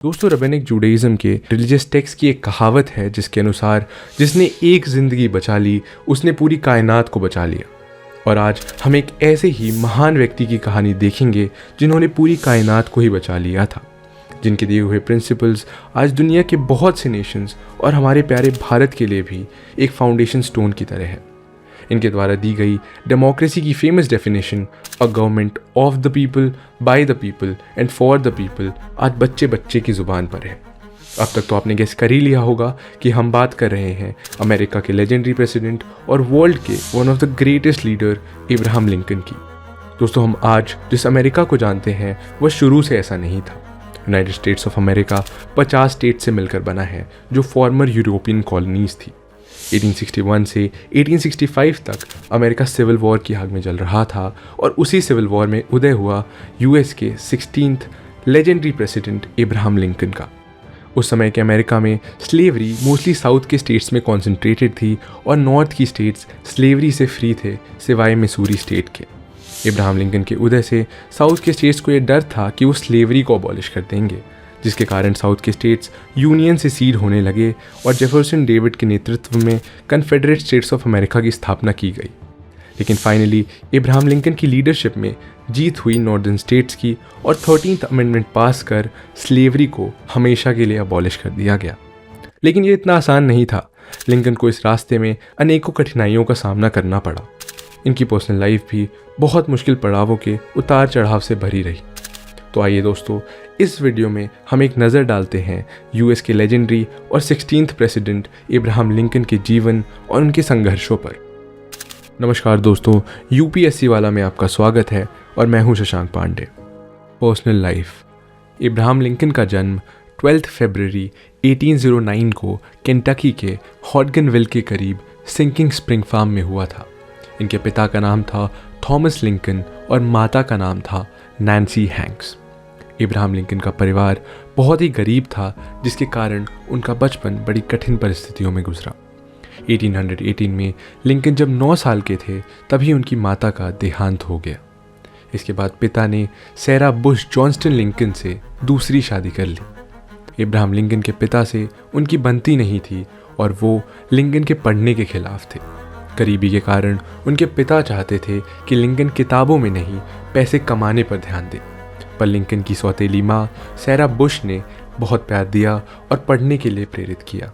दोस्तों, रबेनिक जूडाइज्म के religious text की एक कहावत है जिसके अनुसार जिसने एक ज़िंदगी बचा ली उसने पूरी कायनात को बचा लिया। और आज हम एक ऐसे ही महान व्यक्ति की कहानी देखेंगे जिन्होंने पूरी कायनात को ही बचा लिया था, जिनके दिए हुए प्रिंसिपल्स आज दुनिया के बहुत से नेशंस और हमारे प्यारे भारत के लिए भी एक फाउंडेशन स्टोन की तरह है। इनके द्वारा दी गई डेमोक्रेसी की famous definition a government of the people, by the people and for the people आज बच्चे बच्चे की ज़ुबान पर है। अब तक तो आपने गेस कर ही लिया होगा कि हम बात कर रहे हैं अमेरिका के लेजेंडरी प्रेसिडेंट और वर्ल्ड के one of the greatest leader Ibrahim Lincoln की। दोस्तों, हम आज जिस अमेरिका को जानते हैं वह शुरू से ऐसा नहीं था। United states of America 50 state से मिलकर बना है जो फॉर्मर यूरोपियन कॉलोनीज थी। 1861 से 1865 तक अमेरिका सिविल वॉर की आग में जल रहा था और उसी सिविल वॉर में उदय हुआ यूएस के 16th legendary president Ibrahim Lincoln का। उस समय के अमेरिका में स्लेवरी मोस्टली साउथ के स्टेट्स में कॉन्सेंट्रेटेड थी और नॉर्थ की स्टेट्स स्लेवरी से फ्री थे सिवाय मिसूरी स्टेट के। इब्राहिम लिंकन के उदय से साउथ के स्टेट्स को यह डर था कि वो स्लेवरी को अबॉलिश कर देंगे, जिसके कारण साउथ के स्टेट्स यूनियन से सीड होने लगे और जेफरसन डेविड के नेतृत्व में कन्फेडरेट स्टेट्स ऑफ अमेरिका की स्थापना की गई। लेकिन फाइनली इब्राहिम लिंकन की लीडरशिप में जीत हुई नॉर्दर्न स्टेट्स की और 13th अमेंडमेंट पास कर स्लेवरी को हमेशा के लिए अबॉलिश कर दिया गया। लेकिन ये इतना आसान नहीं था। लिंकन को इस रास्ते में अनेकों कठिनाइयों का सामना करना पड़ा। इनकी पर्सनल लाइफ भी बहुत मुश्किल पड़ावों के उतार चढ़ाव से भरी रही। तो आइए दोस्तों, इस वीडियो में हम एक नज़र डालते हैं यूएस के लेजेंडरी और 16th प्रेसिडेंट इब्राहिम लिंकन के जीवन और उनके संघर्षों पर। नमस्कार दोस्तों, यूपीएससी वाला में आपका स्वागत है और मैं हूं शशांक पांडे। Personal life. इब्राहिम लिंकन का जन्म 12 फरवरी 1809 को केंटकी के हॉटगनविल के करीब सिंकिंग स्प्रिंग फार्म में हुआ था। इनके पिता का नाम था थॉमस लिंकन और माता का नाम था नैन्सी हैंक्स। इब्राहिम लिंकन का परिवार बहुत ही गरीब था, जिसके कारण उनका बचपन बड़ी कठिन परिस्थितियों में गुजरा। 1818 में लिंकन जब 9 साल के थे तभी उनकी माता का देहांत हो गया। इसके बाद पिता ने सैरा बुश जॉनस्टन लिंकन से दूसरी शादी कर ली। इब्राहिम लिंकन के पिता से उनकी बनती नहीं थी और वो लिंकन के पढ़ने के खिलाफ थे। गरीबी के कारण उनके पिता चाहते थे कि लिंकन किताबों में नहीं पैसे कमाने पर ध्यान दे, पर लिंकन की सौतेली माँ सैरा बुश ने बहुत प्यार दिया और पढ़ने के लिए प्रेरित किया।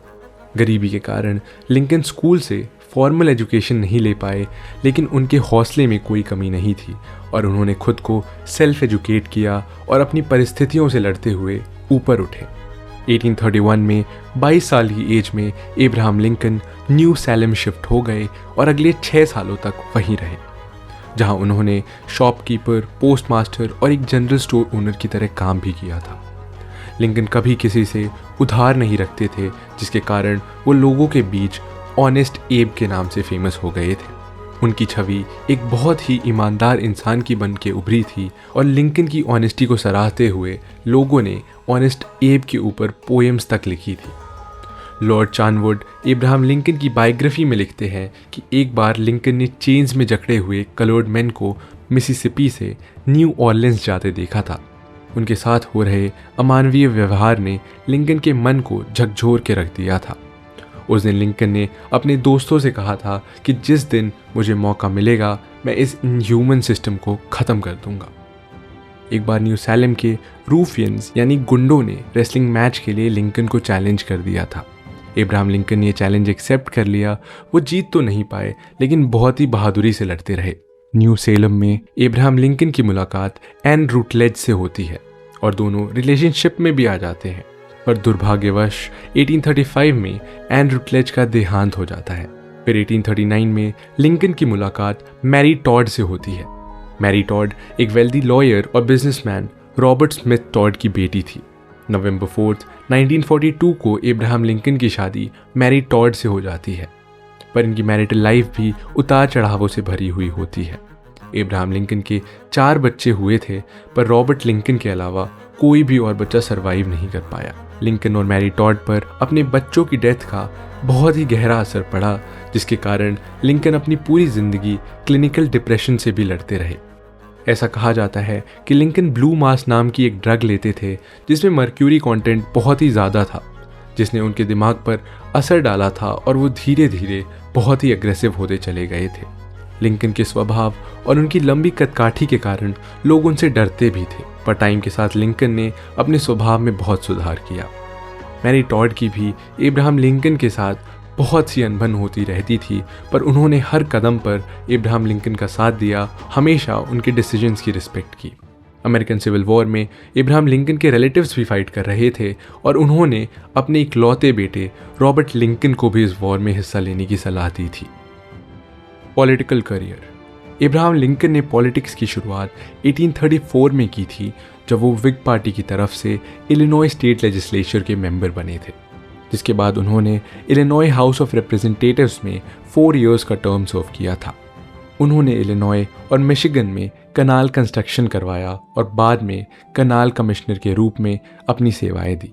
गरीबी के कारण लिंकन स्कूल से फॉर्मल एजुकेशन नहीं ले पाए, लेकिन उनके हौसले में कोई कमी नहीं थी और उन्होंने खुद को सेल्फ एजुकेट किया और अपनी परिस्थितियों से लड़ते हुए ऊपर उठे। 1831 में 22 साल की एज में Ibrahim Lincoln new slam shift हो गए और अगले 6 सालों तक वहीं रहे, जहां उन्होंने शॉपकीपर, पोस्टमास्टर और एक जनरल स्टोर ओनर की तरह काम भी किया था। लिंकन कभी किसी से उधार नहीं रखते थे, जिसके कारण वो लोगों के बीच ऑनेस्ट एब के नाम से फेमस हो गए थे। उनकी छवि एक बहुत ही ईमानदार इंसान की बन के उभरी थी और लिंकन की ऑनेस्टी को सराहते हुए लोगों ने ऑनेस्ट एब के ऊपर पोएम्स तक लिखी थी। लॉर्ड चार्नवुड इब्राहिम लिंकन की बायोग्राफी में लिखते हैं कि एक बार लिंकन ने चेन्स में जकड़े हुए कलर्ड मैन को मिसिसिपी से न्यू ऑर्लिन्स जाते देखा था। उनके साथ हो रहे अमानवीय व्यवहार ने लिंकन के मन को झकझोर के रख दिया था। उस दिन लिंकन ने अपने दोस्तों से कहा था कि जिस दिन मुझे मौका मिलेगा मैं इस इनह्यूमन सिस्टम को ख़त्म कर दूंगा। एक बार न्यू सैलम के रूफियंस यानी गुंडों ने रेसलिंग मैच के लिए लिंकन को चैलेंज कर दिया था। इब्राहिम लिंकन ने चैलेंज एक्सेप्ट कर लिया। वो जीत तो नहीं पाए, लेकिन बहुत ही बहादुरी से लड़ते रहे। न्यू सैलम में इब्राहिम लिंकन की मुलाकात एन रूटलेज से होती है और दोनों रिलेशनशिप में भी आ जाते हैं, पर दुर्भाग्यवश 1835 में एन रूटलेज का देहांत हो जाता है। फिर 1839 में लिंकन की मुलाकात मैरी टॉड से होती है। मैरी टॉड एक वेल्दी लॉयर और बिजनेसमैन रॉबर्ट स्मिथ टॉड की बेटी थी। नवंबर 4, 1942 को इब्राहिम लिंकन की शादी मैरी टॉड से हो जाती है, पर इनकी मैरिटल लाइफ भी उतार चढ़ावों से भरी हुई होती है। इब्राहिम लिंकन के 4 बच्चे हुए थे, पर रॉबर्ट लिंकन के अलावा कोई भी और बच्चा सरवाइव नहीं कर पाया। लिंकन और मैरी टॉड पर अपने बच्चों की डेथ का बहुत ही गहरा असर पड़ा, जिसके कारण लिंकन अपनी पूरी ज़िंदगी क्लिनिकल डिप्रेशन से भी लड़ते रहे। ऐसा कहा जाता है कि लिंकन ब्लू मास नाम की एक ड्रग लेते थे जिसमें मर्क्यूरी कंटेंट बहुत ही ज़्यादा था, जिसने उनके दिमाग पर असर डाला था और वो धीरे धीरे बहुत ही अग्रेसिव होते चले गए थे। लिंकन के स्वभाव और उनकी लंबी कदकाठी के कारण लोग उनसे डरते भी थे, पर टाइम के साथ लिंकन ने अपने स्वभाव में बहुत सुधार किया। मैरी टॉड की भी इब्राहम लिंकन के साथ बहुत सी अनबन होती रहती थी, पर उन्होंने हर कदम पर इब्राहम लिंकन का साथ दिया, हमेशा उनके डिसीजंस की रिस्पेक्ट की। अमेरिकन सिविल वॉर में इब्राहम लिंकन के रिलेटिव्स भी फाइट कर रहे थे और उन्होंने अपने इकलौते बेटे रॉबर्ट लिंकन को भी इस वॉर में हिस्सा लेने की सलाह दी थी। Political career. इब्राहम लिंकन ने पॉलिटिक्स की शुरुआत 1834 में की थी, जब वो विग पार्टी की तरफ से इलिनॉय स्टेट लेजिस्लेचर के मेंबर बने थे, जिसके बाद उन्होंने इलिनॉय हाउस ऑफ रिप्रेजेंटेटिव्स में 4 इयर्स का टर्म सर्व किया था। उन्होंने इलिनॉय और मिशिगन में कनाल कंस्ट्रक्शन करवाया और बाद में कनाल कमिश्नर के रूप में अपनी सेवाएं दी।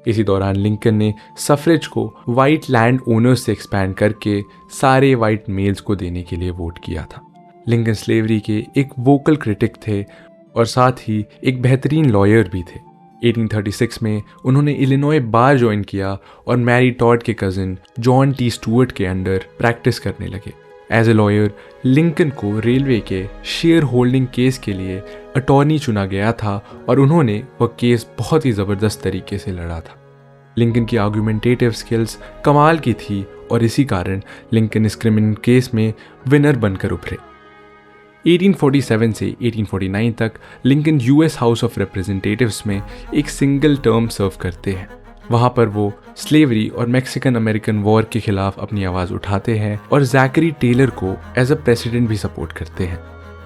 इसी दौरान लिंकन ने सफरेज को वाइट लैंड ओनर्स से एक्सपैंड करके सारे वाइट मेल्स को देने के लिए वोट किया था। लिंकन स्लेवरी के एक वोकल क्रिटिक थे और साथ ही एक बेहतरीन लॉयर भी थे। 1836 में उन्होंने इलिनॉय बार ज्वाइन किया और मैरी टॉड के कजिन जॉन टी स्टुअर्ट के अंडर प्रैक्टिस करने लगे। एज ए लॉयर लिंकन को रेलवे के शेयर होल्डिंग केस के लिए अटॉर्नी चुना गया था और उन्होंने वह केस बहुत ही ज़बरदस्त तरीके से लड़ा था। लिंकन की आर्गुमेंटेटिव स्किल्स कमाल की थी और इसी कारण लिंकन इस क्रिमिनल केस में विनर बनकर उभरे। 1847 से 1849 तक Lincoln US house of representatives में एक सिंगल टर्म सर्व करते हैं। वहाँ पर वो स्लेवरी और मैक्सिकन अमेरिकन वॉर के खिलाफ अपनी आवाज़ उठाते हैं और जैकरी टेलर को एज अ प्रेसिडेंट भी सपोर्ट करते हैं,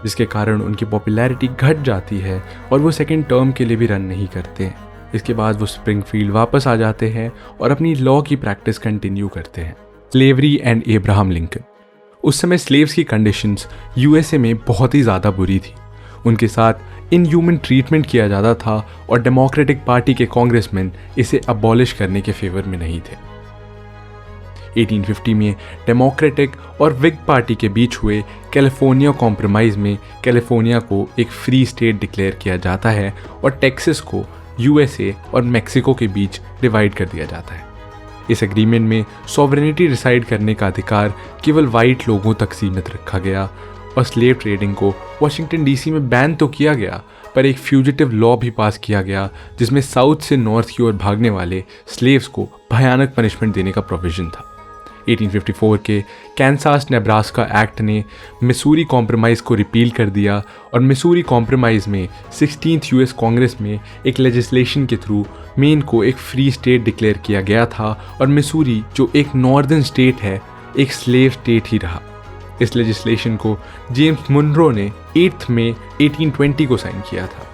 जिसके कारण उनकी पॉपुलैरिटी घट जाती है और वो सेकेंड टर्म के लिए भी रन नहीं करते हैं। इसके बाद वो स्प्रिंगफील्ड वापस आ जाते हैं और अपनी लॉ की प्रैक्टिस कंटिन्यू करते हैं। Slavery and Abraham Lincoln. उस समय स्लेव्स की कंडीशंस यूएसए में बहुत ही ज़्यादा बुरी थी। उनके साथ इनह्यूमन ट्रीटमेंट किया जाता था और डेमोक्रेटिक पार्टी के कांग्रेसमैन इसे अबॉलिश करने के फेवर में नहीं थे। 1850 में डेमोक्रेटिक और विग पार्टी के बीच हुए कैलिफोर्निया कॉम्प्रोमाइज़ में कैलिफोर्निया को एक फ्री स्टेट डिक्लेयर किया जाता है और टेक्सास को यूएसए और मेक्सिको के बीच डिवाइड कर दिया जाता है। इस एग्रीमेंट में सॉवरेनिटी डिसाइड करने का अधिकार केवल वाइट लोगों तक सीमित रखा गया और स्लेव ट्रेडिंग को वाशिंगटन डीसी में बैन तो किया गया, पर एक फ्यूजिटिव लॉ भी पास किया गया जिसमें साउथ से नॉर्थ की ओर भागने वाले स्लेव्स को भयानक पनिशमेंट देने का प्रोविजन था। 1854 के कैंसास नेब्रास्का एक्ट ने मिसूरी कॉम्प्रोमाइज़ को रिपील कर दिया और मिसूरी कॉम्प्रोमाइज़ में 16th यूएस कांग्रेस में एक लेजिस्लेशन के थ्रू मेन को एक फ्री स्टेट डिक्लेयर किया गया था और मिसूरी जो एक नॉर्दर्न स्टेट है एक स्लेव स्टेट ही रहा। इस लेजिस्लेशन को जेम्स मुनरो ने 8 मई 1820 को साइन किया था।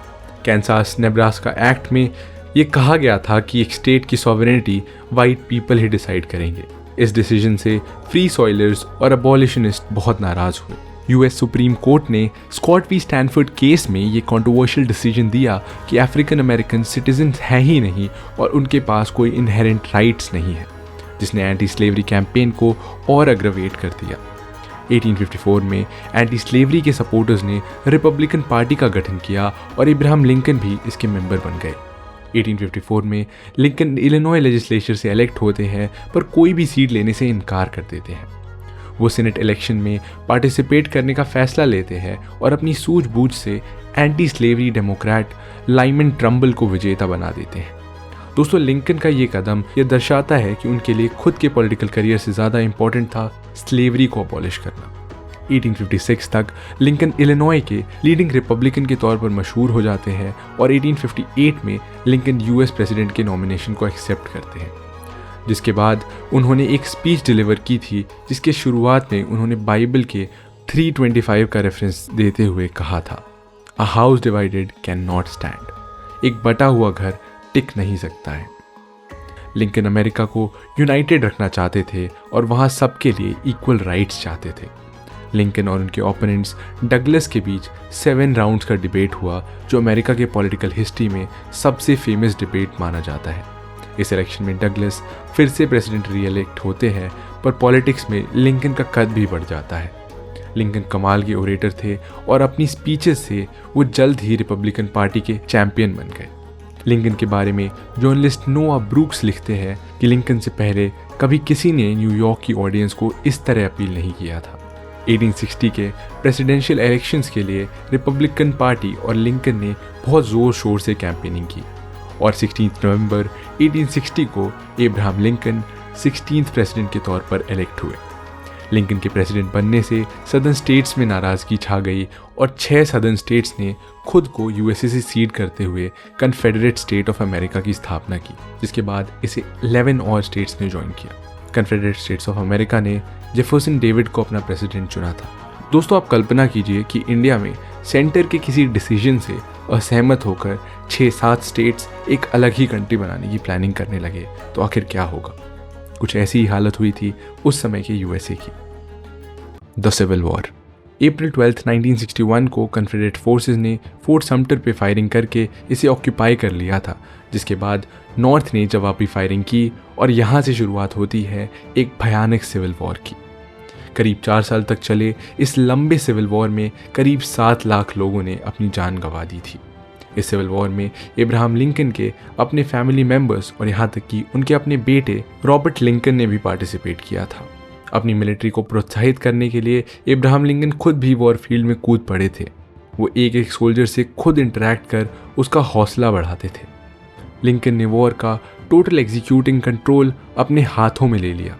कैंसास नेब्रास्का एक्ट में ये कहा गया था कि एक स्टेट की सॉवरेनिटी वाइट पीपल ही डिसाइड करेंगे। इस डिसीजन से फ्री सॉइलर्स और अबॉलिशनिस्ट बहुत नाराज हुए। यूएस सुप्रीम कोर्ट ने स्कॉट वी स्टैनफोर्ड केस में ये कंट्रोवर्शियल डिसीजन दिया कि अफ्रीकन अमेरिकन सिटीजन्स हैं ही नहीं और उनके पास कोई इनहेरेंट राइट्स नहीं है, जिसने एंटी स्लेवरी कैंपेन को और अग्रवेट कर दिया। 1854 में एंटी स्लेवरी के सपोर्टर्स ने रिपब्लिकन पार्टी का गठन किया और इब्राहम लिंकन भी इसके मेंबर बन गए। 1854 में लिंकन इलिनॉय लेजिस्लेचर से इलेक्ट होते हैं, पर कोई भी सीट लेने से इनकार कर देते हैं। वो सीनेट इलेक्शन में पार्टिसिपेट करने का फैसला लेते हैं और अपनी सूझबूझ से anti slavery Democrat Lyman tremble को विजेता बना देते हैं। दोस्तों, लिंकन का ये कदम ये दर्शाता है कि उनके लिए खुद के पॉलिटिकल करियर से ज़्यादा इंपॉर्टेंट था स्लेवरी को अबॉलिश करना। 1856 तक लिंकन इलिनॉय के लीडिंग रिपब्लिकन के तौर पर मशहूर हो जाते हैं और 1858 में लिंकन यूएस प्रेसिडेंट के नॉमिनेशन को एक्सेप्ट करते हैं, जिसके बाद उन्होंने एक स्पीच डिलीवर की थी जिसके शुरुआत में उन्होंने बाइबल के 325 का रेफरेंस देते हुए कहा था, a house divided can not stand. एक बटा हुआ घर टिक नहीं सकता है। लिंकन अमेरिका को यूनाइटेड रखना चाहते थे और वहाँ सबके लिए इक्वल राइट्स चाहते थे। लिंकन और उनके ओपोनेंट्स डगलस के बीच 7 राउंड्स का डिबेट हुआ, जो अमेरिका के पॉलिटिकल हिस्ट्री में सबसे फेमस डिबेट माना जाता है। इस इलेक्शन में डगलस फिर से प्रेसिडेंट री इलेक्ट होते हैं, पर पॉलिटिक्स में लिंकन का कद भी बढ़ जाता है। लिंकन कमाल के ओरेटर थे और अपनी स्पीचेस से वो जल्द ही रिपब्लिकन पार्टी के चैंपियन बन गए। लिंकन के बारे में जर्नलिस्ट नोआ ब्रूक्स लिखते हैं कि लिंकन से पहले कभी किसी ने न्यूयॉर्क की ऑडियंस को इस तरह अपील नहीं किया था। 1860 के प्रेसिडेंशियल इलेक्शंस के लिए रिपब्लिकन पार्टी और लिंकन ने बहुत ज़ोर शोर से कैंपेनिंग की और 16 नवंबर 1860 को एब्राहम लिंकन 16th प्रेसिडेंट के तौर पर इलेक्ट हुए। लिंकन के प्रेसिडेंट बनने से सदर्न स्टेट्स में नाराज़गी छा गई और 6 सदर्न स्टेट्स ने खुद को यूएसए से सीड करते हुए कन्फेडरेट स्टेट ऑफ अमेरिका की स्थापना की, जिसके बाद इसे 11 और स्टेट्स ने ज्वाइन किया। कन्फेडरेट स्टेट्स ऑफ अमेरिका ने जेफरसन डेविड को अपना प्रेसिडेंट चुना था। दोस्तों, आप कल्पना कीजिए कि इंडिया में सेंटर के किसी डिसीजन से असहमत होकर 6-7 स्टेट्स एक अलग ही कंट्री बनाने की प्लानिंग करने लगे, तो आखिर क्या होगा। कुछ ऐसी ही हालत हुई थी उस समय के यूएसए की। The civil war. अप्रैल 12, 1961 को कन्फेडरेट फोर्सेस ने फोर्ट समटर पे फायरिंग करके इसे ऑक्यूपाई कर लिया था, जिसके बाद नॉर्थ ने जवाबी फायरिंग की और यहाँ से शुरुआत होती है एक भयानक सिविल वॉर की। करीब 4 साल तक चले इस लंबे सिविल वॉर में करीब 7 लाख लोगों ने अपनी जान गंवा दी थी। इस सिविल वॉर में एब्राहम लिंकन के अपने फैमिली मेंबर्स और यहाँ तक कि उनके अपने बेटे रॉबर्ट लिंकन ने भी पार्टिसिपेट किया था। अपनी मिलिट्री को प्रोत्साहित करने के लिए एब्राहम लिंकन खुद भी वॉर फील्ड में कूद पड़े थे। वो एक सोल्जर से खुद इंटरेक्ट कर उसका हौसला बढ़ाते थे। लिंकन ने वॉर का टोटल एग्जीक्यूटिंग कंट्रोल अपने हाथों में ले लिया।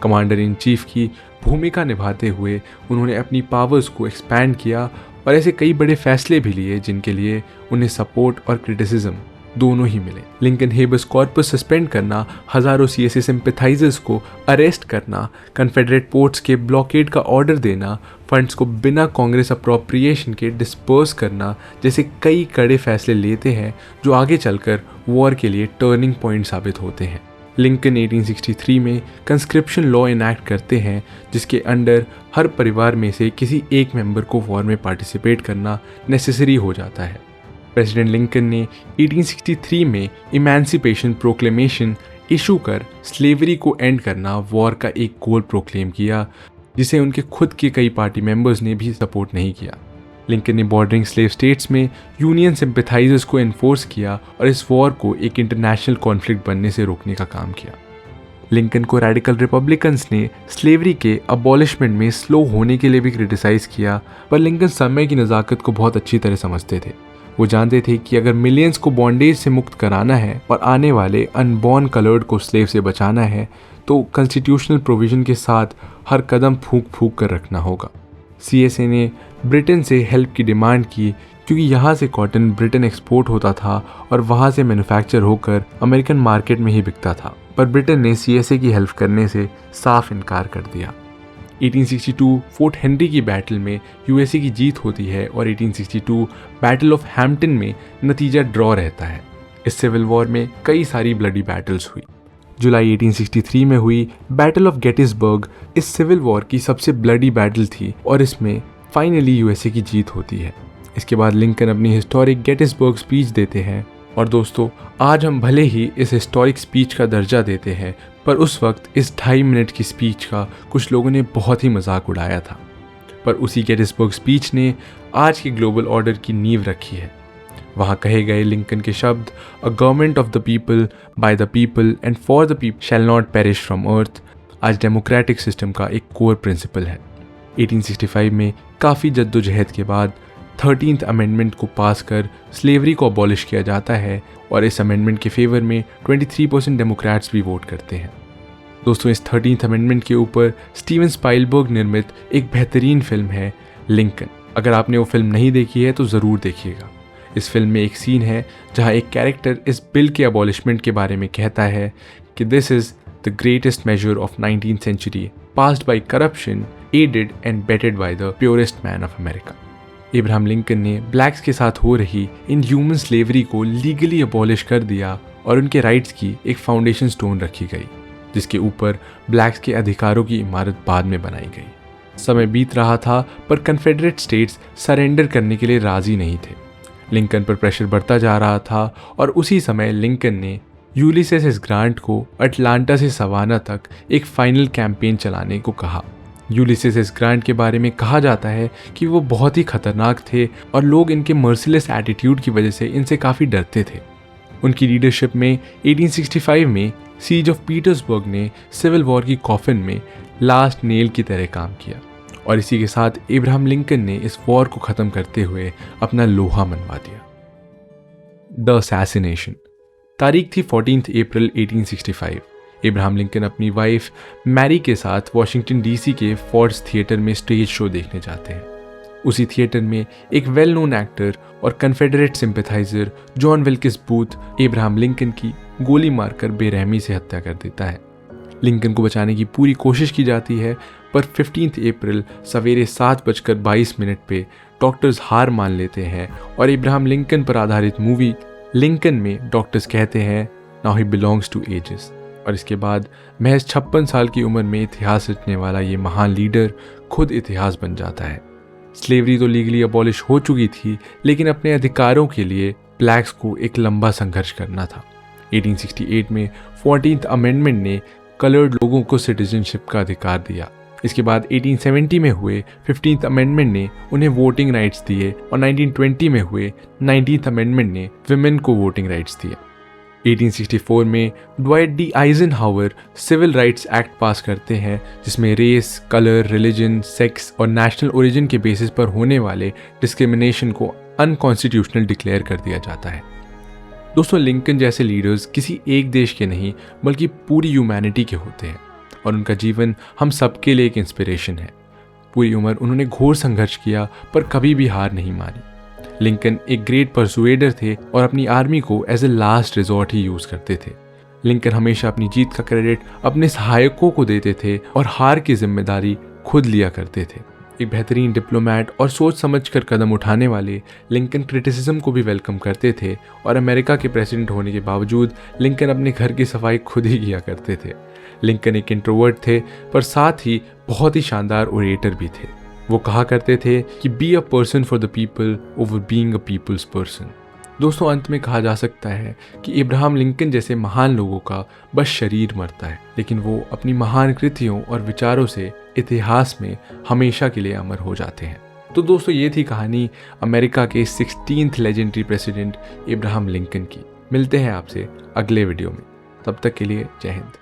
कमांडर इन चीफ की भूमिका निभाते हुए उन्होंने अपनी पावर्स को एक्सपैंड किया और ऐसे कई बड़े फैसले भी लिए जिनके लिए उन्हें सपोर्ट और क्रिटिसिज्म दोनों ही मिले। लिंकन हेबस कॉर्पस सस्पेंड करना, हजारों सीएसए सिंपैथाइजर्स को अरेस्ट करना, कन्फेडरेट पोर्ट्स के ब्लॉकेड का ऑर्डर देना, फंड्स को बिना कांग्रेस अप्रोप्रिएशन के डिस्पर्स करना जैसे कई कड़े फैसले लेते हैं जो आगे चलकर वॉर के लिए टर्निंग पॉइंट साबित होते हैं। लिंकन 1863 में कंस्क्रिप्शन लॉ इनैक्ट करते हैं, जिसके अंडर हर परिवार में से किसी एक मेंबर को वॉर में पार्टिसिपेट करना नेसेसरी हो जाता है। प्रेसिडेंट लिंकन ने 1863 में इमेंसिपेशन प्रोक्लेमेशन इशू कर स्लेवरी को एंड करना वॉर का एक गोल प्रोक्लेम किया, जिसे उनके खुद के कई पार्टी मेंबर्स ने भी सपोर्ट नहीं किया। लिंकन ने बॉर्डरिंग स्लेव स्टेट्स में यूनियन सिंपैथाइजर्स को एनफोर्स किया और इस वॉर को एक इंटरनेशनल कॉन्फ्लिक्ट बनने से रोकने का काम किया। लिंकन को रेडिकल रिपब्लिकन्स ने स्लेवरी के अबॉलिशमेंट में स्लो होने के लिए भी क्रिटिसाइज किया, पर लिंकन समय की नज़ाकत को बहुत अच्छी तरह समझते थे। वो जानते थे कि अगर मिलियंस को बॉन्डेज से मुक्त कराना है और आने वाले अनबॉर्न कलर्ड को स्लेव से बचाना है, तो कॉन्स्टिट्यूशनल प्रोविजन के साथ हर कदम फूंक फूंक कर रखना होगा। सीएसए ने ब्रिटेन से हेल्प की डिमांड की, क्योंकि यहाँ से कॉटन ब्रिटेन एक्सपोर्ट होता था और वहाँ से मैन्युफैक्चर होकर अमेरिकन मार्केट में ही बिकता था, पर ब्रिटेन ने सीएसए की हेल्प करने से साफ इनकार कर दिया। 1862 फोर्ट हेनरी की बैटल में यूएसए की जीत होती है और 1862 बैटल ऑफ हैम्पटन में नतीजा ड्रॉ रहता है। इस सिविल वॉर में कई सारी ब्लडी बैटल्स हुई। जुलाई 1863 में हुई बैटल ऑफ गेटिसबर्ग इस सिविल वॉर की सबसे ब्लडी बैटल थी और इसमें फाइनली यूएसए की जीत होती है। इसके बाद लिंकन अपनी हिस्टोरिक गेटिसबर्ग स्पीच देते हैं और दोस्तों, आज हम भले ही इस हिस्टोरिक स्पीच का दर्जा देते हैं, पर उस वक्त इस 2.5 मिनट की स्पीच का कुछ लोगों ने बहुत ही मजाक उड़ाया था। पर उसी गेटिसबर्ग स्पीच ने आज के ग्लोबल ऑर्डर की नींव रखी है। वहाँ कहे गए लिंकन के शब्द, a government of the people, by the people and for the people shall not perish from earth, आज डेमोक्रेटिक सिस्टम का एक कोर प्रिंसिपल है। 1865 में काफ़ी जद्दोजहद के बाद 13th अमेंडमेंट को पास कर स्लेवरी को अबॉलिश किया जाता है और इस अमेंडमेंट के फेवर में 23% डेमोक्रेट्स भी वोट करते हैं। दोस्तों, इस 13th अमेंडमेंट के ऊपर स्टीवन स्पाइलबर्ग निर्मित एक बेहतरीन फिल्म है लिंकन। अगर आपने वो फिल्म नहीं देखी है तो ज़रूर देखिएगा। इस फिल्म में एक सीन है जहाँ एक कैरेक्टर इस बिल के अबॉलिशमेंट के बारे में कहता है कि this is the greatest measure of 19th century passed by corruption, aided and abetted by the purest man of America. Abraham Lincoln ने ब्लैक्स के साथ हो रही इन ह्यूमन स्लेवरी को लीगली अबॉलिश कर दिया और उनके राइट्स की एक फाउंडेशन स्टोन रखी गई, जिसके ऊपर ब्लैक्स के अधिकारों की इमारत बाद में बनाई गई। समय बीत रहा था पर कन्फेडरेट स्टेट्स सरेंडर करने के लिए राजी नहीं थे। लिंकन पर प्रेशर बढ़ता जा रहा था और उसी समय लिंकन ने यूलिसेस एस ग्रांट को अटलांटा से सवाना तक एक फाइनल कैंपेन चलाने को कहा, यूलिसेस एस ग्रांट के बारे में कहा जाता है कि वो बहुत ही खतरनाक थे और लोग इनके मर्सिलेस एटीट्यूड की वजह से इनसे काफ़ी डरते थे। उनकी लीडरशिप में 1865 में सीज ऑफ पीटर्सबर्ग ने सिविल वॉर की कॉफिन में लास्ट नेल की तरह काम किया और इसी के साथ इब्राहम लिंकन ने इस वॉर को ख़त्म करते हुए अपना लोहा मनवा दिया। The assassination. तारीख थी 14 अप्रैल 1865। इब्राहम लिंकन अपनी वाइफ मैरी के साथ वॉशिंगटन डीसी के फोर्ड्स थिएटर में स्टेज शो देखने जाते हैं। उसी थिएटर में एक वेल नोन एक्टर और Confederate sympathiser John Wilkes Booth Abraham Lincoln की गोली मारकर बेरहमी से हत्या कर देता है। लिंकन को बचाने की पूरी कोशिश की जाती है, पर 15 अप्रैल सवेरे 7:22 पे डॉक्टर्स हार मान लेते हैं और इब्राहम लिंकन पर आधारित मूवी लिंकन में डॉक्टर्स कहते हैं now he belongs to ages. और इसके बाद महज 56 साल की उम्र में इतिहास रचने वाला ये महान लीडर खुद इतिहास बन जाता है। स्लेवरी तो लीगली अबॉलिश हो चुकी थी, लेकिन अपने अधिकारों के लिए ब्लैक्स को एक लंबा संघर्ष करना था। 1868 में 14th अमेंडमेंट ने कलर्ड लोगों को सिटीजनशिप का अधिकार दिया। इसके बाद 1870 में हुए 15th अमेंडमेंट ने उन्हें वोटिंग राइट्स दिए और 1920 में हुए 19th अमेंडमेंट ने विमेन को वोटिंग राइट्स दिए। 1864 में Dwight D Eisenhower civil rights act pass करते हैं, जिसमें रेस, कलर, रिलीजन, सेक्स और नेशनल ओरिजिन के बेसिस पर होने वाले डिस्क्रिमिनेशन को अनकॉन्स्टिट्यूशनल डिक्लेयर कर दिया जाता है। दोस्तों, लिंकन जैसे लीडर्स किसी एक देश के नहीं बल्कि पूरी ह्यूमैनिटी के होते हैं और उनका जीवन हम सबके लिए एक इंस्पिरेशन है। पूरी उम्र उन्होंने घोर संघर्ष किया पर कभी भी हार नहीं मानी। लिंकन एक ग्रेट परसुएडर थे और अपनी आर्मी को एज ए लास्ट रिजॉर्ट ही यूज़ करते थे। लिंकन हमेशा अपनी जीत का क्रेडिट अपने सहायकों को देते थे और हार की जिम्मेदारी खुद लिया करते थे। एक बेहतरीन डिप्लोमैट और सोच समझकर कदम उठाने वाले लिंकन क्रिटिसिज्म को भी वेलकम करते थे और अमेरिका के प्रेसिडेंट होने के बावजूद लिंकन अपने घर की सफाई खुद ही किया करते थे। लिंकन एक इंट्रोवर्ट थे पर साथ ही बहुत ही शानदार ओरेटर भी थे। वो कहा करते थे कि be a person for the people over being a people's person. दोस्तों, अंत में कहा जा सकता है कि इब्राहम लिंकन जैसे महान लोगों का बस शरीर मरता है, लेकिन वो अपनी महान कृतियों और विचारों से इतिहास में हमेशा के लिए अमर हो जाते हैं। तो दोस्तों, ये थी कहानी अमेरिका के 16th legendary president Abraham Lincoln की। मिलते हैं आपसे अगले वीडियो में, तब तक के लिए जय हिंद।